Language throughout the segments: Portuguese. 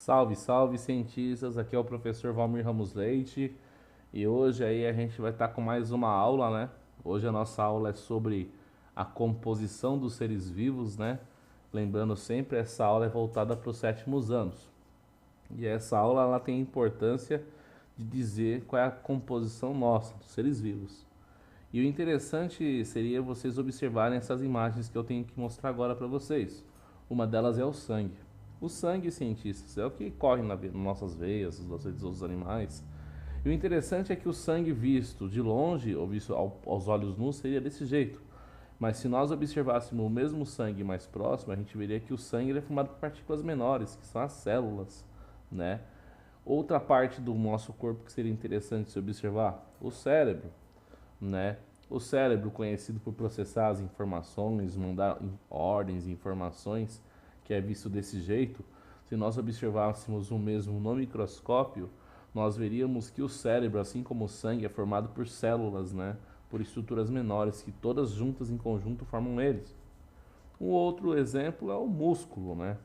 Salve, salve cientistas, aqui é o professor Valmir Ramos Leite e hoje aí a gente vai estar com mais uma aula, né? Hoje a nossa aula é sobre a composição dos seres vivos, né? Lembrando sempre, essa aula é voltada para os sétimos anos. E essa aula ela tem a importância de dizer qual é a composição nossa dos seres vivos. E o interessante seria vocês observarem essas imagens que eu tenho que mostrar agora para vocês. Uma delas é o sangue. O sangue, cientistas, é o que corre nas nossas veias, nos outros animais. E o interessante é que o sangue visto de longe, ou visto aos olhos nus, seria desse jeito. Mas se nós observássemos o mesmo sangue mais próximo, a gente veria que o sangue é formado por partículas menores, que são as células, né? Outra parte do nosso corpo que seria interessante se observar, o cérebro, né? O cérebro, conhecido por processar as informações, mandar ordens e informações, que é visto desse jeito, se nós observássemos o mesmo no microscópio, nós veríamos que o cérebro, assim como o sangue, é formado por células, né? Por estruturas menores, que todas juntas em conjunto formam eles. Um outro exemplo é o músculo, né?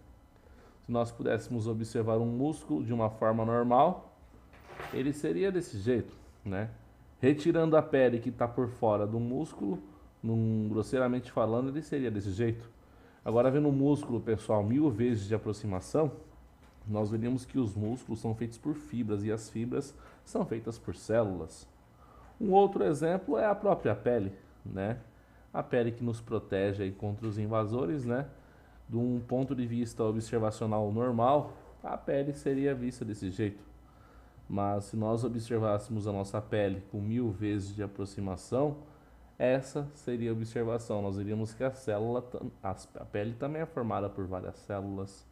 Se nós pudéssemos observar um músculo de uma forma normal, ele seria desse jeito, né? Retirando a pele que está por fora do músculo, grosseiramente falando, ele seria desse jeito. Agora, vendo o músculo, pessoal, 1000 vezes de aproximação, nós veríamos que os músculos são feitos por fibras e as fibras são feitas por células. Um outro exemplo é a própria pele, né? A pele que nos protege aí contra os invasores, né? De um ponto de vista observacional normal, a pele seria vista desse jeito. Mas se nós observássemos a nossa pele com 1000 vezes de aproximação, essa seria a observação. Nós veríamos que a pele também é formada por várias células.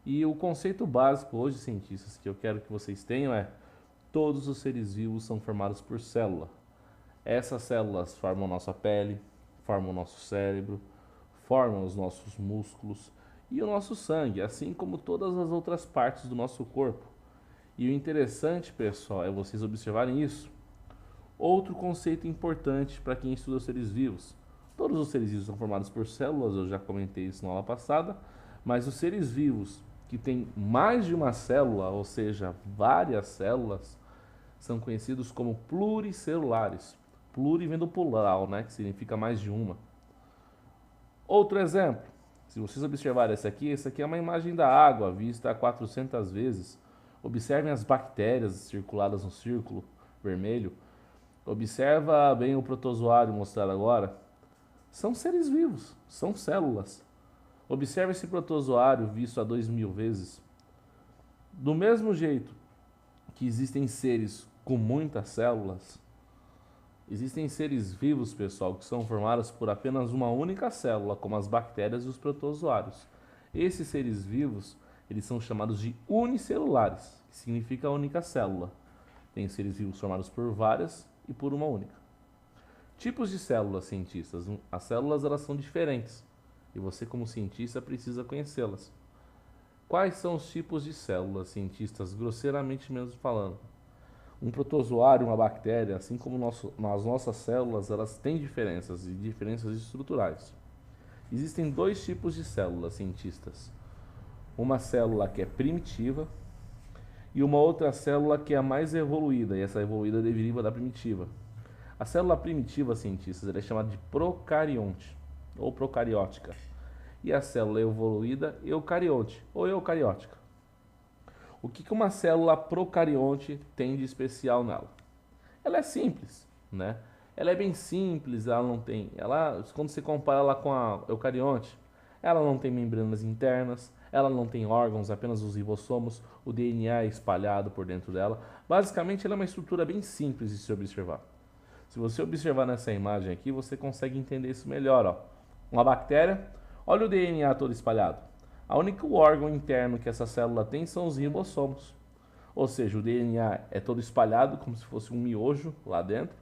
E o conceito básico hoje, cientistas, que eu quero que vocês tenham é: todos os seres vivos são formados por célula. Essas células formam nossa pele, formam o nosso cérebro, formam os nossos músculos e o nosso sangue, assim como todas as outras partes do nosso corpo. E o interessante, pessoal, é vocês observarem isso. Outro conceito importante para quem estuda os seres vivos. Todos os seres vivos são formados por células, eu já comentei isso na aula passada, mas os seres vivos que têm mais de uma célula, ou seja, várias células, são conhecidos como pluricelulares. Pluri vem do plural, né, que significa mais de uma. Outro exemplo, se vocês observarem essa aqui é uma imagem da água, vista 400 vezes. Observem as bactérias circuladas no círculo vermelho. Observa bem o protozoário mostrado agora. São seres vivos, são células. Observe esse protozoário visto a 2000 vezes. Do mesmo jeito que existem seres com muitas células, existem seres vivos, pessoal, que são formados por apenas uma única célula, como as bactérias e os protozoários. Esses seres vivos, eles são chamados de unicelulares, que significa única célula. Tem seres vivos formados por várias e por uma única. Tipos de células, cientistas. As células elas são diferentes e você, como cientista, precisa conhecê-las. Quais são os tipos de células, cientistas, grosseiramente mesmo falando? Um protozoário, uma bactéria, assim como as nossas células, elas têm diferenças e diferenças estruturais. Existem dois tipos de células, cientistas. Uma célula que é primitiva e uma outra célula que é a mais evoluída, e essa evoluída deriva da primitiva. A célula primitiva, cientistas, ela é chamada de procarionte, ou procariótica. E a célula evoluída, eucarionte, ou eucariótica. O que uma célula procarionte tem de especial nela? Ela é simples, né? Ela é bem simples, quando você compara ela com a eucarionte, ela não tem membranas internas, ela não tem órgãos, apenas os ribossomos, o DNA é espalhado por dentro dela. Basicamente, ela é uma estrutura bem simples de se observar. Se você observar nessa imagem aqui, você consegue entender isso melhor, ó. Uma bactéria, olha o DNA todo espalhado. O único órgão interno que essa célula tem são os ribossomos. Ou seja, o DNA é todo espalhado como se fosse um miojo lá dentro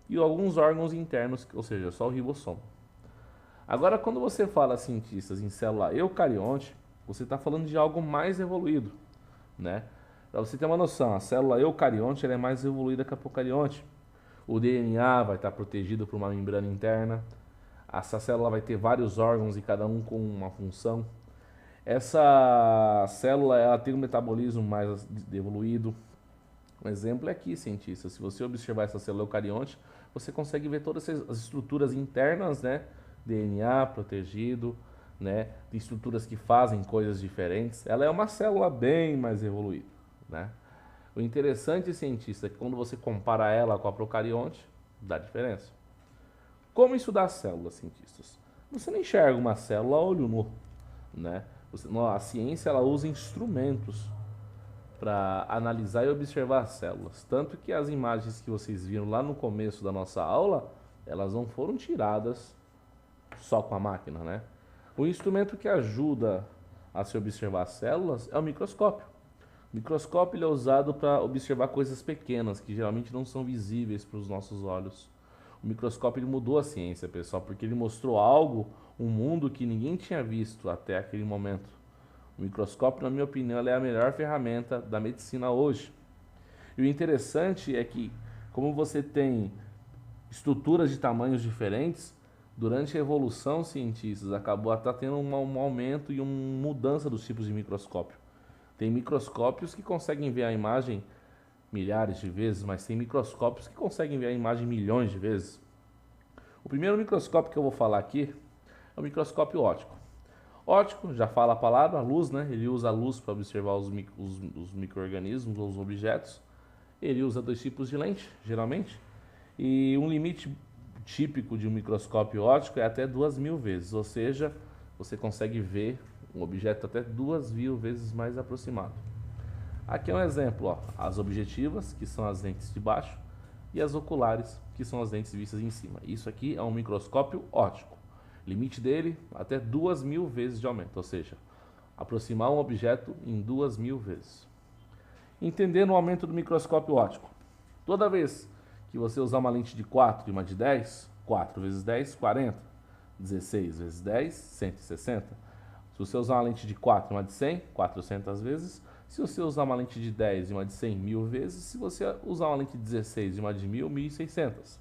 e alguns órgãos internos, ou seja, só o ribossomo. Agora, quando você fala, cientistas, em célula eucarionte, você está falando de algo mais evoluído, né? Para você ter uma noção, a célula eucarionte ela é mais evoluída que a procarionte. O DNA vai estar protegido por uma membrana interna. Essa célula vai ter vários órgãos e cada um com uma função. Essa célula ela tem um metabolismo mais evoluído. Um exemplo é aqui, cientista. Se você observar essa célula eucarionte, você consegue ver todas as estruturas internas, né? DNA protegido, né? De estruturas que fazem coisas diferentes. Ela é uma célula bem mais evoluída, né? O interessante, cientista, é que quando você compara ela com a procarionte, dá diferença. Como estudar células, cientistas? Você não enxerga uma célula a olho nu, né? A ciência ela usa instrumentos para analisar e observar as células. Tanto que as imagens que vocês viram lá no começo da nossa aula, elas não foram tiradas só com a máquina, né? O instrumento que ajuda a se observar as células é o microscópio. O microscópio ele é usado para observar coisas pequenas, que geralmente não são visíveis para os nossos olhos. O microscópio ele mudou a ciência, pessoal, porque ele mostrou algo, um mundo que ninguém tinha visto até aquele momento. O microscópio, na minha opinião, é a melhor ferramenta da medicina hoje. E o interessante é que, como você tem estruturas de tamanhos diferentes, durante a evolução, cientistas, acabou até tendo um aumento e uma mudança dos tipos de microscópio. Tem microscópios que conseguem ver a imagem milhares de vezes, mas tem microscópios que conseguem ver a imagem milhões de vezes. O primeiro microscópio que eu vou falar aqui é o microscópio óptico. Óptico, já fala a palavra, a luz, né? Ele usa a luz para observar os micro-organismos ou os objetos. Ele usa dois tipos de lente, geralmente. E um limite típico de um microscópio óptico é até 2.000 vezes, ou seja, você consegue ver um objeto até 2.000 vezes mais aproximado. Aqui é um exemplo, ó, as objetivas, que são as lentes de baixo, e as oculares, que são as lentes vistas em cima. Isso aqui é um microscópio óptico. Limite dele, até 2.000 vezes de aumento, ou seja, aproximar um objeto em 2.000 vezes. Entendendo o aumento do microscópio óptico. Toda vez que você usar uma lente de 4 e uma de 10, 4 vezes 10, 40. 16 vezes 10, 160. Se você usar uma lente de 4 e uma de 100, 400 vezes. Se você usar uma lente de 10 e uma de 100, 1.000 vezes. Se você usar uma lente de 16 e uma de 1.000, 1.600.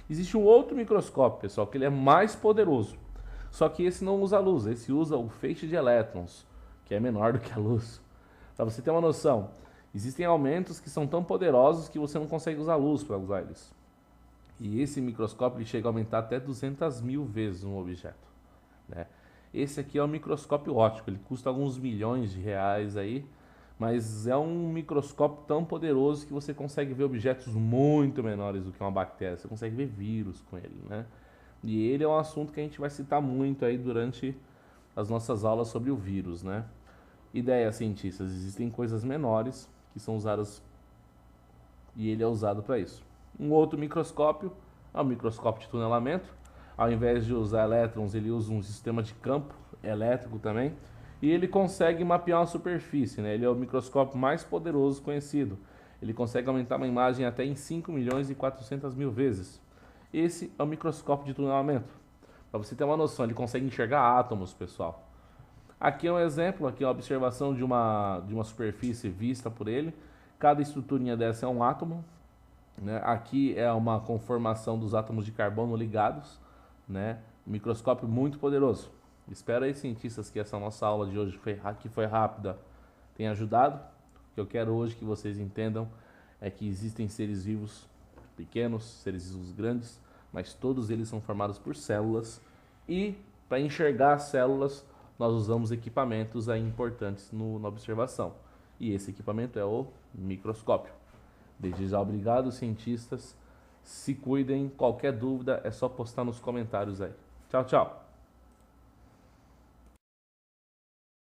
Existe um outro microscópio, pessoal, que ele é mais poderoso. Só que esse não usa luz, esse usa o feixe de elétrons, que é menor do que a luz. Para você ter uma noção, existem aumentos que são tão poderosos que você não consegue usar luz para usar eles. E esse microscópio ele chega a aumentar até 200.000 vezes um objeto, né? Esse aqui é o microscópio óptico, ele custa alguns milhões de reais aí, mas é um microscópio tão poderoso que você consegue ver objetos muito menores do que uma bactéria. Você consegue ver vírus com ele, né? E ele é um assunto que a gente vai citar muito aí durante as nossas aulas sobre o vírus, né? Ideia, cientistas, existem coisas menores que são usadas e ele é usado para isso. Um outro microscópio é o microscópio de tunelamento. Ao invés de usar elétrons, ele usa um sistema de campo elétrico também. E ele consegue mapear uma superfície, né? Ele é o microscópio mais poderoso conhecido. Ele consegue aumentar uma imagem até em 5.400.000 vezes. Esse é o microscópio de tunelamento. Para você ter uma noção, ele consegue enxergar átomos, pessoal. Aqui é um exemplo, aqui é uma observação de uma superfície vista por ele. Cada estruturinha dessa é um átomo, né? Aqui é uma conformação dos átomos de carbono ligados, né? Microscópio muito poderoso. Espero aí, cientistas, que essa nossa aula de hoje que foi rápida tenha ajudado. O que eu quero hoje que vocês entendam é que existem seres vivos pequenos, seres vivos grandes, mas todos eles são formados por células. E para enxergar as células, nós usamos equipamentos aí importantes na observação. E esse equipamento é o microscópio. Desde já, obrigado, cientistas. Se cuidem. Qualquer dúvida é só postar nos comentários aí. Tchau, tchau.